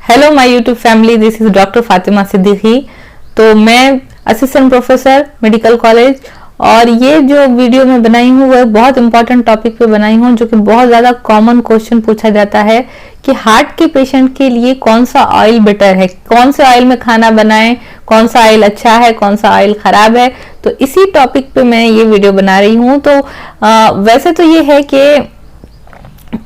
Hello my YouTube family, this is doctor Fatima Siddiqui. तो मैं assistant professor medical college, और ये जो वीडियो मैं बनाई हूँ वो बहुत इंपॉर्टेंट टॉपिक पे बनाई हूँ, जो कि बहुत ज़्यादा कॉमन क्वेश्चन पूछा जाता है कि हार्ट के पेशेंट के लिए कौन सा ऑयल बेटर है, कौन से ऑयल में खाना बनाएं, कौन सा ऑयल अच्छा है, कौन सा ऑयल खराब है। तो इसी टॉपिक पे मैं ये वीडियो बना रही हूँ। तो वैसे तो ये है कि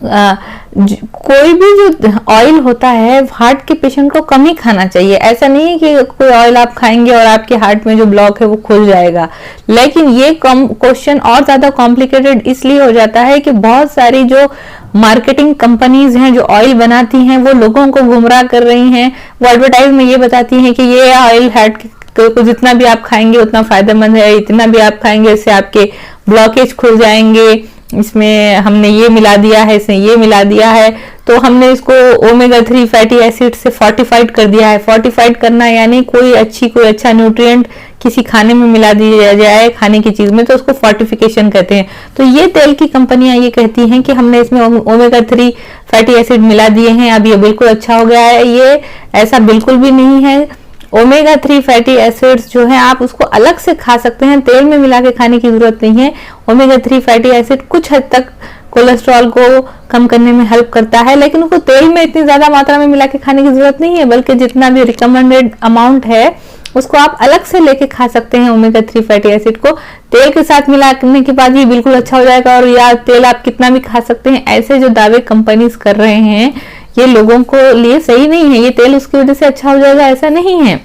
कोई भी जो ऑयल होता है हार्ट के पेशेंट को कम ही खाना चाहिए। ऐसा नहीं है कि कोई ऑयल आप खाएंगे और आपके हार्ट में जो ब्लॉक है वो खुल जाएगा। लेकिन ये क्वेश्चन और ज्यादा कॉम्प्लिकेटेड इसलिए हो जाता है कि बहुत सारी जो मार्केटिंग कंपनीज हैं जो ऑयल बनाती हैं वो लोगों को गुमराह कर रही हैं। वो एडवर्टाइज में ये बताती हैं कि ये ऑयल हार्ट को जितना भी आप खाएंगे उतना फायदेमंद है, इतना भी आप खाएंगे इससे आपके ब्लॉकेज खुल जाएंगे, इसमें हमने ये मिला दिया है, इसमें ये मिला दिया है। तो हमने इसको ओमेगा 3 फैटी एसिड से फोर्टिफाइड कर दिया है। फोर्टिफाइड करना यानी कोई अच्छा न्यूट्रिएंट किसी खाने में मिला दिया जाए, खाने की चीज में, तो उसको फोर्टिफिकेशन कहते हैं। तो ये तेल की कंपनियां ये कहती हैं कि हमने इसमें ओमेगा 3 फैटी एसिड मिला दिए हैं, अब ये बिल्कुल अच्छा हो गया है। ये ऐसा बिल्कुल भी नहीं है। ओमेगा 3 फैटी एसिड्स जो है आप उसको अलग से खा सकते हैं, तेल में मिला के खाने की जरूरत नहीं है। ओमेगा 3 फैटी एसिड कुछ हद तक कोलेस्ट्रॉल को कम करने में हेल्प करता है, लेकिन उसको तेल में इतनी ज्यादा मात्रा में मिला के खाने की जरूरत नहीं है, बल्कि जितना भी रिकमेंडेड अमाउंट है उसको आप अलग से लेके खा सकते हैं। ओमेगा 3 फैटी एसिड को तेल के साथ मिलाने के बाद ये बिल्कुल अच्छा हो जाएगा और या तेल आप कितना भी खा सकते हैं, ऐसे जो दावे कंपनीज कर रहे हैं ये लोगों को लिए सही नहीं है। ये तेल उसकी वजह से अच्छा हो जाएगा ऐसा नहीं है।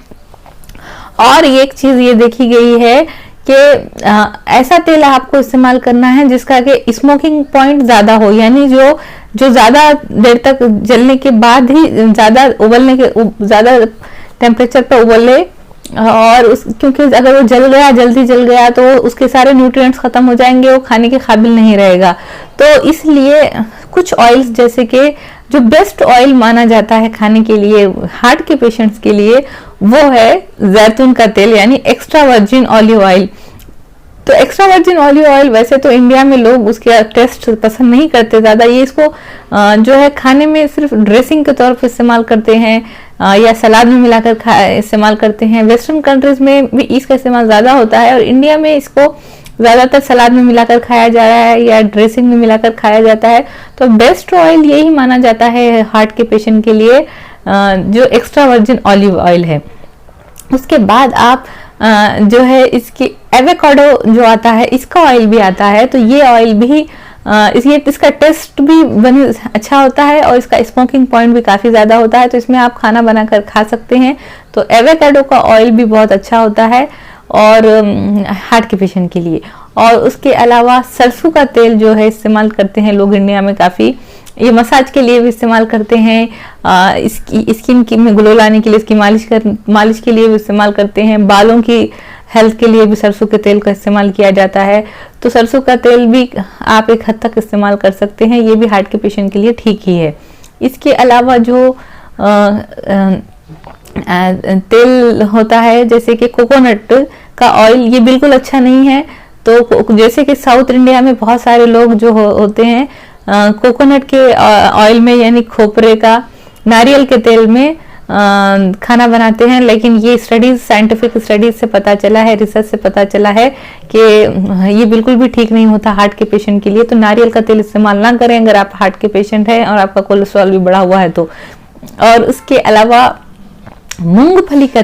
और एक चीज ये देखी गई है कि ऐसा तेल आपको इस्तेमाल करना है जिसका कि स्मोकिंग पॉइंट ज्यादा हो, यानी जो ज्यादा देर तक जलने के बाद ही ज्यादा टेम्परेचर पर उबले, और क्योंकि अगर वो जल्दी जल गया तो उसके सारे न्यूट्रिएंट्स खत्म हो जाएंगे, वो खाने के काबिल नहीं रहेगा। तो इसलिए कुछ ऑयल्स जैसे कि जो बेस्ट ऑयल माना जाता है खाने के लिए हार्ट के पेशेंट्स के लिए वो है जैतून का तेल, यानी एक्स्ट्रा वर्जिन ऑलिव ऑयल। तो एक्स्ट्रा वर्जिन ऑलिव ऑयल वैसे तो इंडिया में लोग उसके टेस्ट पसंद नहीं करते ज्यादा। ये इसको जो है खाने में सिर्फ ड्रेसिंग के तौर पर इस्तेमाल करते हैं या सलाद में मिलाकर इस्तेमाल करते हैं। वेस्टर्न कंट्रीज में भी इसका इस्तेमाल ज्यादा होता है और इंडिया में इसको ज्यादातर सलाद में मिलाकर खाया जा रहा है या ड्रेसिंग में मिलाकर खाया जाता है। तो बेस्ट ऑयल यही माना जाता है हार्ट के पेशेंट के लिए, जो एक्स्ट्रा वर्जिन ऑलिव ऑयल है। उसके बाद आप जो है इसकी एवोकाडो जो आता है इसका ऑयल भी आता है। तो ये ऑयल भी इसका टेस्ट भी अच्छा होता है और इसका स्मोकिंग पॉइंट भी काफी ज्यादा होता है, तो इसमें आप खाना बनाकर खा सकते हैं। तो एवोकाडो का ऑयल भी बहुत अच्छा होता है और हार्ट के पेशेंट के लिए। और उसके अलावा सरसों का तेल जो है इस्तेमाल करते हैं लोग इंडिया में काफी, ये मसाज के लिए भी इस्तेमाल करते हैं, इसकी स्किन की में ग्लो लाने के लिए, इसकी मालिश के लिए भी इस्तेमाल करते हैं, बालों की हेल्थ के लिए भी सरसों के तेल का इस्तेमाल किया जाता है। तो सरसों का तेल भी आप एक हद तक इस्तेमाल कर सकते हैं, ये भी हार्ट के पेशेंट के लिए ठीक ही है। इसके अलावा जो तेल होता है जैसे कि कोकोनट का ऑयल, ये बिल्कुल अच्छा नहीं है। तो जैसे कि साउथ इंडिया में बहुत सारे लोग जो होते हैं कोकोनट के ऑयल में, यानी खोपरे का, नारियल के तेल में खाना बनाते हैं, लेकिन ये साइंटिफिक स्टडीज से पता चला है, रिसर्च से पता चला है कि ये बिल्कुल भी ठीक नहीं होता हार्ट के पेशेंट के लिए। तो नारियल का तेल इस्तेमाल ना करें अगर आप हार्ट के पेशेंट हैं और आपका कोलेस्ट्रॉल भी बढ़ा हुआ है तो। और उसके अलावा मूंगफली का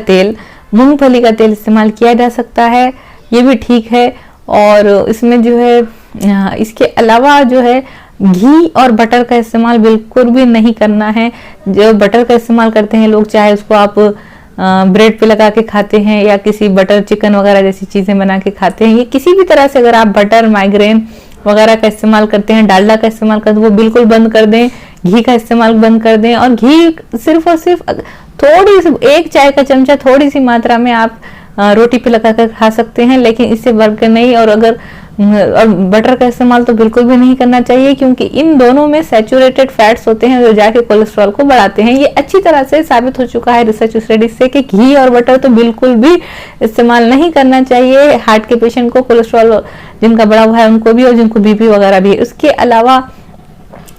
तेल इस्तेमाल किया जा सकता है, ये भी ठीक है। और इसमें जो है इसके अलावा जो है घी और बटर का इस्तेमाल बिल्कुल भी नहीं करना है। जो बटर का इस्तेमाल करते हैं लोग, चाहे उसको आप ब्रेड पे लगा के खाते हैं या किसी बटर चिकन वगैरह जैसी चीजें बना के खाते हैं, ये किसी भी तरह से अगर आप बटर, माइग्रेन वगैरह का इस्तेमाल करते हैं, डालडा का इस्तेमाल करते हैं, वो बिल्कुल बंद कर दें। घी का इस्तेमाल बंद कर दें और घी सिर्फ और सिर्फ थोड़ी सी, 1 चाय का चमचा थोड़ी सी मात्रा में आप रोटी पे लगाकर खा सकते हैं, लेकिन इससे बढ़कर नहीं। और बटर का इस्तेमाल तो बिल्कुल भी नहीं करना चाहिए, क्योंकि इन दोनों में सैचुरेटेड फैट्स होते हैं जो जाके कोलेस्ट्रॉल को बढ़ाते हैं। ये अच्छी तरह से साबित हो चुका है रिसर्च स्टडीज से कि घी और बटर तो बिल्कुल भी इस्तेमाल नहीं करना चाहिए हार्ट के पेशेंट को, कोलेस्ट्रॉल जिनका बढ़ा हुआ है उनको भी और जिनको बीपी वगैरह भी। उसके अलावा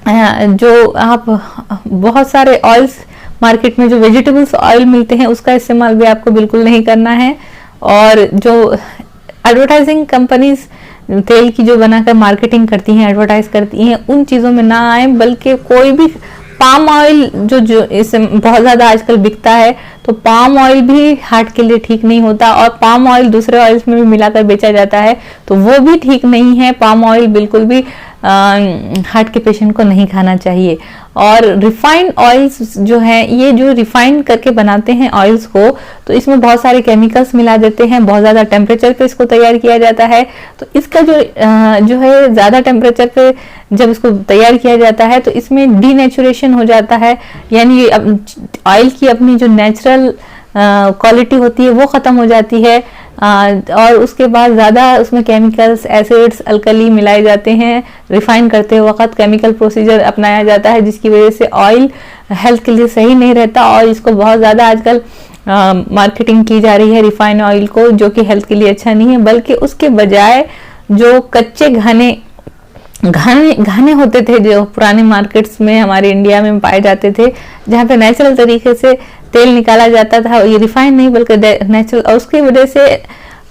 जो आप बहुत सारे ऑयल्स मार्केट में जो वेजिटेबल्स ऑयल मिलते हैं उसका इस्तेमाल भी आपको बिल्कुल नहीं करना है। और जो एडवर्टाइजिंग कंपनीज तेल की जो बनाकर मार्केटिंग करती हैं, एडवर्टाइज करती हैं, उन चीज़ों में ना आए, बल्कि कोई भी पाम ऑयल जो इस बहुत ज़्यादा आजकल बिकता है, तो पाम ऑयल भी हार्ट के लिए ठीक नहीं होता, और पाम ऑयल दूसरे ऑयल्स में भी मिलाकर बेचा जाता है तो वो भी ठीक नहीं है। पाम ऑयल बिल्कुल भी हार्ट के पेशेंट को नहीं खाना चाहिए। और रिफाइंड ऑयल्स जो है, ये जो रिफाइन करके बनाते हैं ऑयल्स को, तो इसमें बहुत सारे केमिकल्स मिला देते हैं, बहुत ज़्यादा टेम्परेचर पे इसको तैयार किया जाता है। तो इसका जो है ज़्यादा टेम्परेचर पे जब इसको तैयार किया जाता है तो इसमें डीनेचुरेशन हो जाता है, यानी ऑयल की अपनी जो नेचुरल क्वालिटी होती है वो ख़त्म हो जाती है। और उसके बाद ज़्यादा उसमें केमिकल्स, एसिड्स, अल्कली मिलाए जाते हैं। रिफाइन करते वक्त केमिकल प्रोसीजर अपनाया जाता है, जिसकी वजह से ऑयल हेल्थ के लिए सही नहीं रहता, और इसको बहुत ज़्यादा आजकल मार्केटिंग की जा रही है रिफाइन ऑयल को, जो कि हेल्थ के लिए अच्छा नहीं है। बल्कि उसके बजाय जो कच्चे घाने होते थे, जो पुराने मार्केट्स में हमारे इंडिया में पाए जाते थे, जहाँ पे नेचुरल तरीके से तेल निकाला जाता था, ये रिफाइन नहीं बल्कि नेचुरल, और उसकी वजह से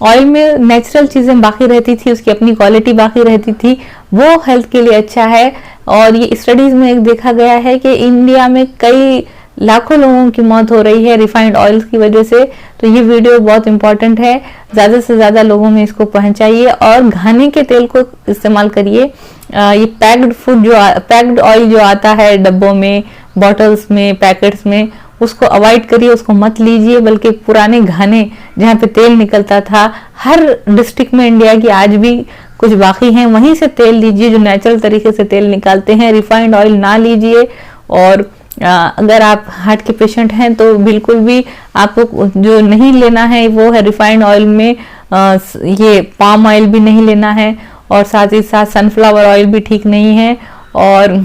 ऑयल में नेचुरल चीज़ें बाकी रहती थी, उसकी अपनी क्वालिटी बाकी रहती थी, वो हेल्थ के लिए अच्छा है। और ये स्टडीज़ में एक देखा गया है कि इंडिया में कई लाखों लोगों की मौत हो रही है रिफाइंड ऑयल्स की वजह से। तो ये वीडियो बहुत इंपॉर्टेंट है, ज़्यादा से ज़्यादा लोगों में इसको पहुंचाइए और घाने के तेल को इस्तेमाल करिए। ये पैक्ड ऑयल जो आता है डब्बों में, बॉटल्स में, पैकेट्स में, उसको अवॉइड करिए, उसको मत लीजिए। बल्कि पुराने घाने जहाँ पे तेल निकलता था, हर डिस्ट्रिक्ट में इंडिया की आज भी कुछ बाकी हैं, वहीं से तेल लीजिए, जो नेचुरल तरीके से तेल निकालते हैं। रिफाइंड ऑयल ना लीजिए। और अगर आप हार्ट के पेशेंट हैं तो बिल्कुल भी आपको जो नहीं लेना है वो है रिफाइंड ऑयल में ये पाम ऑयल भी नहीं लेना है, और साथ ही साथ सनफ्लावर ऑयल भी ठीक नहीं है। और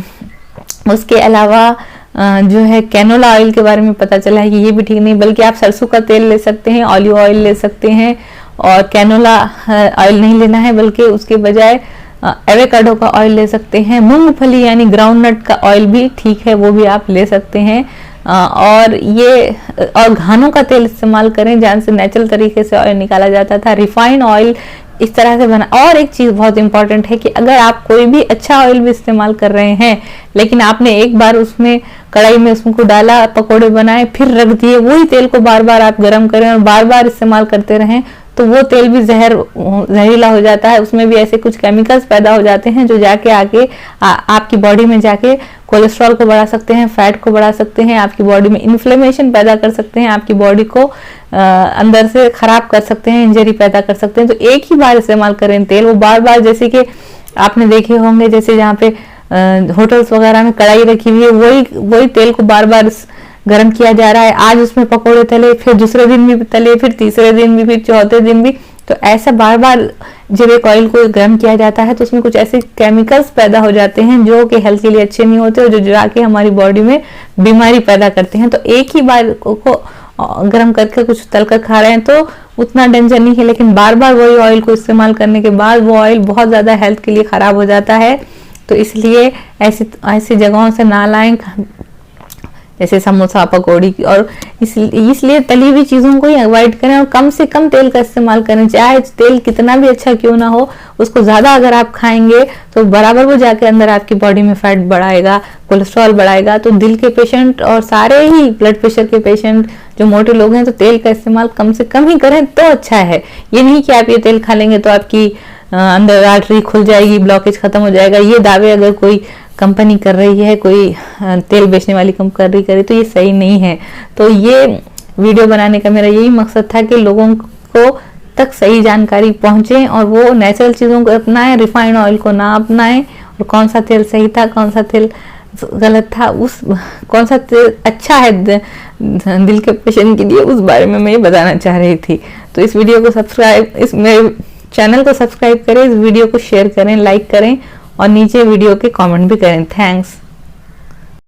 उसके अलावा जो है कैनोला ऑयल के बारे में पता चला है कि ये भी ठीक नहीं, बल्कि आप सरसों का तेल ले सकते हैं, ऑलिव ऑयल ले सकते हैं, और कैनोला ऑयल नहीं लेना है, बल्कि उसके बजाय एवोकाडो का ऑयल ले सकते हैं। मूंगफली यानी ग्राउंडनट का ऑयल भी ठीक है, वो भी आप ले सकते हैं। और घानों का तेल इस्तेमाल करें, जहाँ से नेचुरल तरीके से ऑयल निकाला जाता था। रिफाइंड ऑयल इस तरह से बना। और एक चीज़ बहुत इंपॉर्टेंट है कि अगर आप कोई भी अच्छा ऑयल भी इस्तेमाल कर रहे हैं, लेकिन आपने एक बार उसमें कढ़ाई में उसको डाला, पकोड़े बनाए, फिर रख दिए, वही तेल को बार बार आप गर्म करें और बार बार इस्तेमाल करते रहें, तो वो तेल भी जहरीला हो जाता है। उसमें भी ऐसे कुछ केमिकल्स पैदा हो जाते हैं जो जाके आके आपकी बॉडी में जाके कोलेस्ट्रॉल को बढ़ा सकते हैं, फैट को बढ़ा सकते हैं, आपकी बॉडी में इन्फ्लेमेशन पैदा कर सकते हैं, आपकी बॉडी को अंदर से खराब कर सकते हैं, इंजरी पैदा कर सकते हैं। तो एक ही बार इस्तेमाल करें तेल, वो बार बार, जैसे कि आपने देखे होंगे, जैसे जहाँ पे होटल्स वगैरह में कढ़ाई रखी हुई है, वही तेल को बार बार गर्म किया जा रहा है। आज उसमें पकोड़े तले, फिर दूसरे दिन भी तले, फिर तीसरे दिन भी, फिर चौथे दिन भी। तो ऐसा बार बार जब एक ऑयल को गर्म किया जाता है तो उसमें कुछ ऐसे केमिकल्स पैदा हो जाते हैं जो कि हेल्थ के लिए अच्छे नहीं होते, और जो जाके हमारी बॉडी में बीमारी पैदा करते हैं। तो एक ही बार को गर्म करके कुछ तलकर खा रहे हैं तो उतना डेंजर नहीं है, लेकिन बार बार वही ऑयल को इस्तेमाल करने के बाद वो ऑयल बहुत ज़्यादा हेल्थ के लिए ख़राब हो जाता है। तो इसलिए ऐसी जगहों से ना लाएं, जैसे समोसा, पकौड़ी, और इसलिए तली हुई चीज़ों को ही अवॉइड करें और कम से कम तेल का इस्तेमाल करें। चाहे तेल कितना भी अच्छा क्यों ना हो, उसको ज़्यादा अगर आप खाएंगे तो बराबर वो जाके अंदर आपकी बॉडी में फैट बढ़ाएगा, कोलेस्ट्रॉल बढ़ाएगा। तो दिल के पेशेंट और सारे ही ब्लड प्रेशर के पेशेंट, जो मोटे लोग हैं, तो तेल का इस्तेमाल कम से कम ही करें तो अच्छा है। ये नहीं कि आप ये तेल खा लेंगे तो आपकी अंदर आर्टरी खुल जाएगी, ब्लॉकेज खत्म हो जाएगा। ये दावे अगर कोई कंपनी कर रही है, कोई तेल बेचने वाली कंपनी करे, तो ये सही नहीं है। तो ये वीडियो बनाने का मेरा यही मकसद था कि लोगों को तक सही जानकारी पहुंचे और वो नेचुरल चीज़ों को अपनाएं, रिफाइंड ऑयल को ना अपनाएं। और कौन सा तेल सही था, कौन सा तेल गलत था, कौन सा तेल अच्छा है दिल के पेशेंट के लिए, उस बारे में मैं ये बताना चाह रही थी। तो इस वीडियो को मेरे चैनल को सब्सक्राइब करें, इस वीडियो को शेयर करें, लाइक करें और नीचे वीडियो के कमेंट भी करें। थैंक्स।